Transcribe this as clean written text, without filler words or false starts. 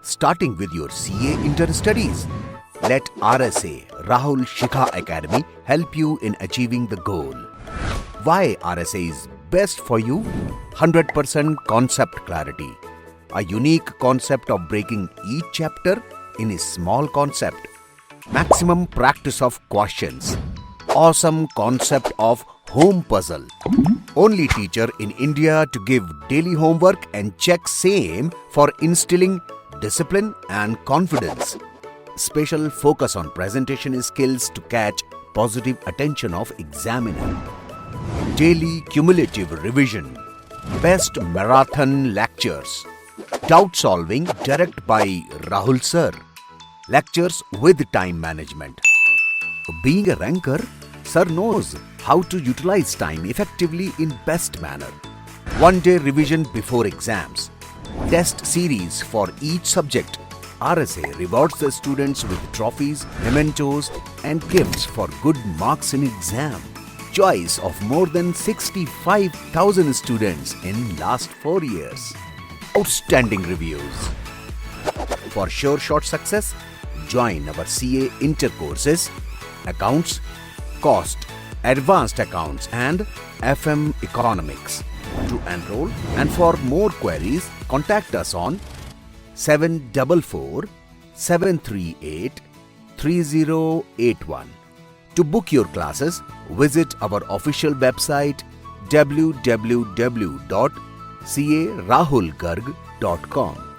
starting with your CA inter-studies. Let RSA Rahul Shikha Academy help you in achieving the goal. Why RSA is best for you? 100% concept clarity. A unique concept of breaking each chapter in a small concept. Maximum practice of questions. Awesome concept of home puzzle. Only teacher in India to give daily homework and check same for instilling discipline and confidence. Special focus on presentation skills to catch positive attention of examiner. Daily cumulative revision. Best marathon lectures. Doubt solving direct by Rahul sir. Lectures with time management. Being a ranker, sir knows how to utilize time effectively in best manner. One-day revision before exams. Test series for each subject. RSA rewards the students with trophies, mementos and gifts for good marks in exam. Choice of more than 65,000 students in last 4 years. Outstanding reviews. For sure short success, join our CA inter courses, accounts, cost, advanced accounts and FM economics. To enroll and for more queries, contact us on 744 738 3081. To book your classes, visit our official website www.carahulgarg.com.